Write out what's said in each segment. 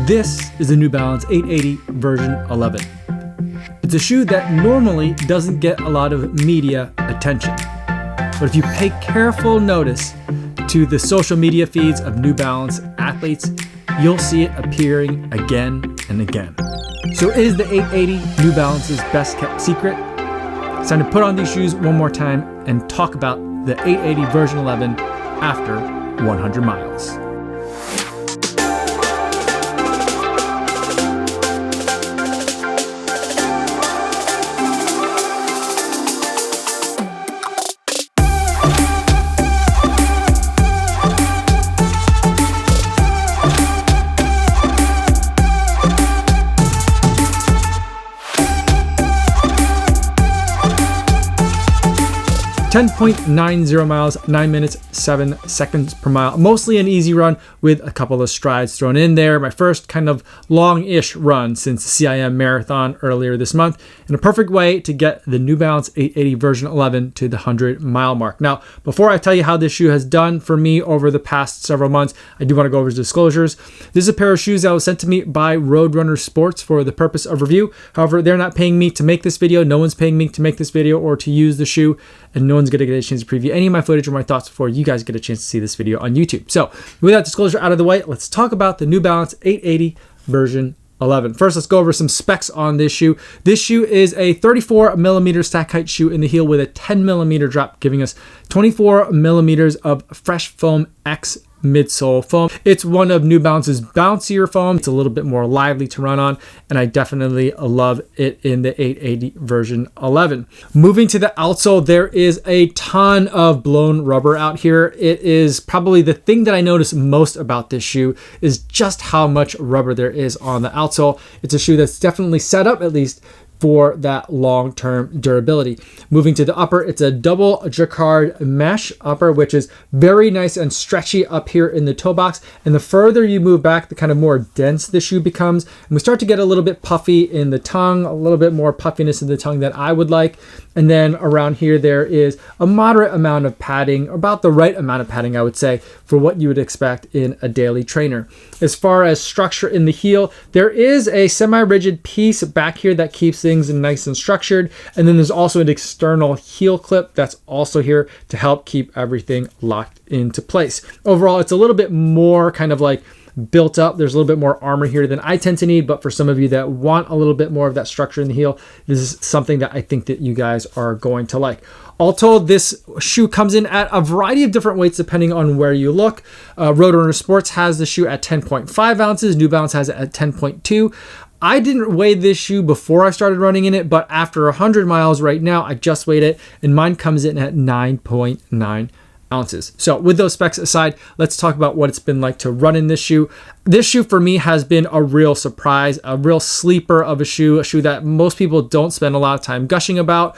This is the New Balance 880 version 11. It's a shoe that normally doesn't get a lot of media attention. But if you pay careful notice to the social media feeds of New Balance athletes, you'll see it appearing again and again. So is the 880 New Balance's best kept secret? It's time to put on these shoes one more time and talk about the 880 version 11 after 100 miles. .90 miles, 9 minutes, 7 seconds per mile. Mostly an easy run with a couple of strides thrown in there. My first kind of long-ish run since the CIM marathon earlier this month, and a perfect way to get the New Balance 880 version 11 to the 100-mile mark. Now, before I tell you how this shoe has done for me over the past several months, I do want to go over the disclosures. This is a pair of shoes that was sent to me by Roadrunner Sports for the purpose of review. However, they're not paying me to make this video. No one's paying me to make this video or to use the shoe, and no one's going to get a chance to preview any of my footage or my thoughts before you guys get a chance to see this video on YouTube. So with that disclosure out of the way, let's talk about the New Balance 880 version 11. First, let's go over some specs on this shoe. This shoe is a 34 millimeter stack height shoe in the heel with a 10 millimeter drop, giving us 24 millimeters of Fresh Foam X midsole foam. It's one of New Balance's bouncier foam. It's a little bit more lively to run on, and I definitely love it in the 880 version 11. Moving to the outsole, there is a ton of blown rubber out here. It is probably the thing that I notice most about this shoe is just how much rubber there is on the outsole. It's a shoe that's definitely set up, at least, for that long-term durability. Moving to the upper, it's a double jacquard mesh upper, which is very nice and stretchy up here in the toe box. And the further you move back, the kind of more dense the shoe becomes. And we start to get a little bit puffy in the tongue, a little bit more puffiness in the tongue that I would like. And then around here, there is a moderate amount of padding, about the right amount of padding, I would say, for what you would expect in a daily trainer. As far as structure in the heel, there is a semi-rigid piece back here that keeps things nice and structured. And then there's also an external heel clip that's also here to help keep everything locked into place. Overall, it's a little bit more kind of like built up. There's a little bit more armor here than I tend to need, but for some of you that want a little bit more of that structure in the heel, this is something that I think that you guys are going to like. All told, this shoe comes in at a variety of different weights depending on where you look. Roadrunner Sports has the shoe at 10.5 ounces. New Balance has it at 10.2. I didn't weigh this shoe before I started running in it, but after 100 miles right now, I just weighed it, and mine comes in at 9.9 ounces. So with those specs aside, let's talk about what it's been like to run in this shoe. This shoe for me has been a real surprise, a real sleeper of a shoe that most people don't spend a lot of time gushing about.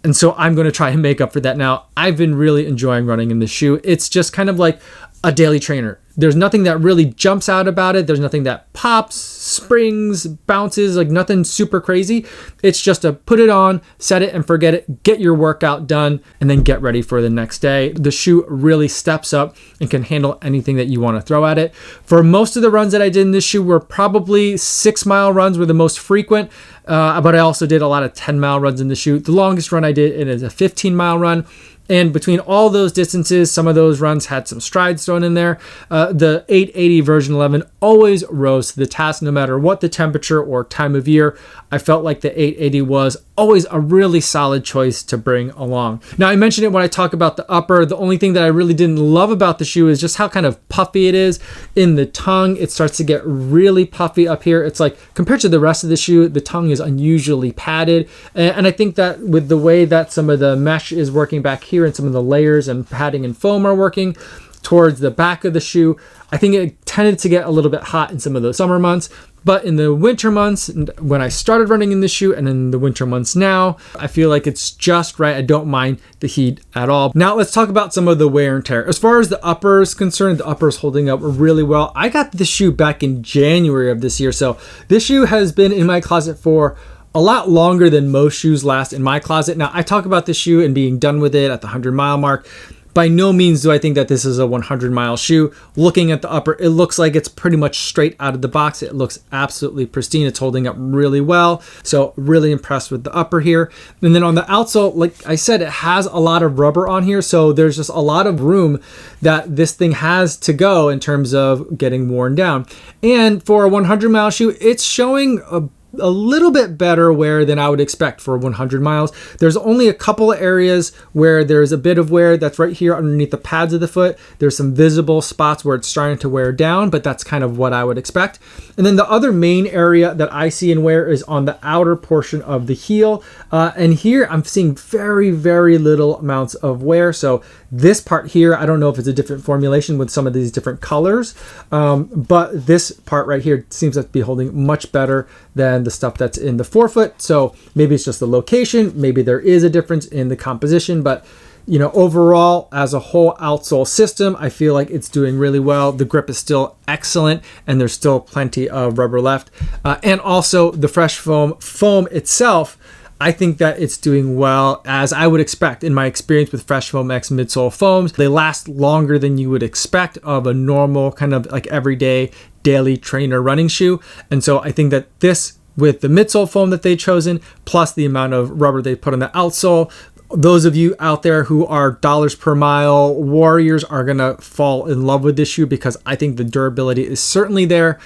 And so I'm going to try and make up for that now. I've been really enjoying running in this shoe. It's just kind of like a daily trainer. There's nothing that really jumps out about it. There's nothing that pops, springs, bounces, like nothing super crazy. It's just a put it on, set it and forget it, get your workout done, and then get ready for the next day. The shoe really steps up and can handle anything that you want to throw at it. For most of the runs that I did in this shoe were probably 6-mile runs were the most frequent, but I also did a lot of 10-mile runs in the shoe. The longest run I did is a 15-mile run. And between all those distances, some of those runs had some strides thrown in there. The 880 version 11 always rose to the task no matter what the temperature or time of year. I felt like the 880 was always a really solid choice to bring along. Now, I mentioned it when I talk about the upper. The only thing that I really didn't love about the shoe is just how kind of puffy it is in the tongue. It starts to get really puffy up here. It's like compared to the rest of the shoe, the tongue is unusually padded. And I think that with the way that some of the mesh is working back here and some of the layers and padding and foam are working towards the back of the shoe, I think it tended to get a little bit hot in some of the summer months. But in the winter months, when I started running in this shoe and in the winter months now, I feel like it's just right. I don't mind the heat at all. Now let's talk about some of the wear and tear. As far as the upper is concerned, the upper is holding up really well. I got this shoe back in January of this year. So this shoe has been in my closet for a lot longer than most shoes last in my closet. Now I talk about this shoe and being done with it at the 100-mile mark, By no means do I think that this is a 100-mile shoe. Looking at the upper, it looks like it's pretty much straight out of the box. It looks absolutely pristine. It's holding up really well. So really impressed with the upper here. And then on the outsole, like I said, it has a lot of rubber on here. So there's just a lot of room that this thing has to go in terms of getting worn down. And for a 100-mile shoe, it's showing a little bit better wear than I would expect for 100 miles. There's only a couple of areas where there's a bit of wear. That's right here underneath the pads of the foot. There's some visible spots where it's starting to wear down, but that's kind of what I would expect. And then the other main area that I see in wear is on the outer portion of the heel. And here I'm seeing very, very little amounts of wear. So this part here, I don't know if it's a different formulation with some of these different colors, but this part right here seems to be holding much better than the stuff that's in the forefoot. So maybe it's just the location, maybe there is a difference in the composition, but you know, overall as a whole outsole system, I feel like it's doing really well. The grip is still excellent and there's still plenty of rubber left. And also the fresh foam itself, I think that it's doing well as I would expect in my experience with Fresh Foam X midsole foams. They last longer than you would expect of a normal kind of like everyday daily trainer running shoe. And so I think that this, with the midsole foam that they've chosen, plus the amount of rubber they put on the outsole, those of you out there who are dollars per mile warriors are going to fall in love with this shoe, because I think the durability is certainly there.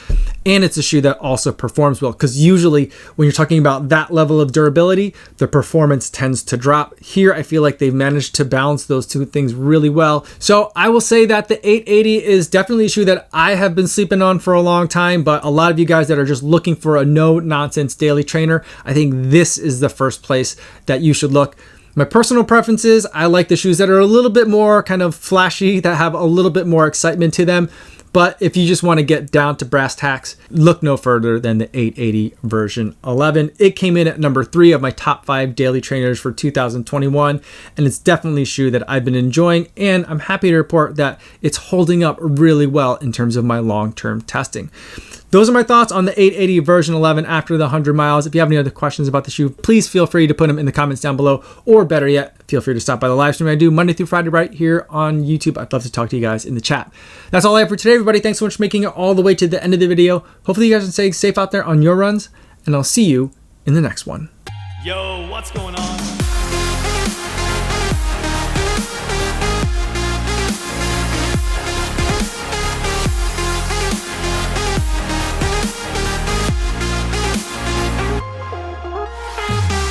And it's a shoe that also performs well, because usually when you're talking about that level of durability, the performance tends to drop. Here, I feel like they've managed to balance those two things really well. So I will say that the 880 is definitely a shoe that I have been sleeping on for a long time, but a lot of you guys that are just looking for a no-nonsense daily trainer, I think this is the first place that you should look. My personal preferences, I like the shoes that are a little bit more kind of flashy, that have a little bit more excitement to them. But if you just want to get down to brass tacks, look no further than the 880 version 11. It came in at number 3 of my top 5 daily trainers for 2021. And it's definitely a shoe that I've been enjoying. And I'm happy to report that it's holding up really well in terms of my long-term testing. Those are my thoughts on the 880 version 11 after the 100 miles. If you have any other questions about the shoe, please feel free to put them in the comments down below, or better yet, feel free to stop by the live stream I do Monday through Friday right here on YouTube. I'd love to talk to you guys in the chat. That's all I have for today, everybody. Thanks so much for making it all the way to the end of the video. Hopefully you guys are staying safe out there on your runs, and I'll see you in the next one. Yo, what's going on?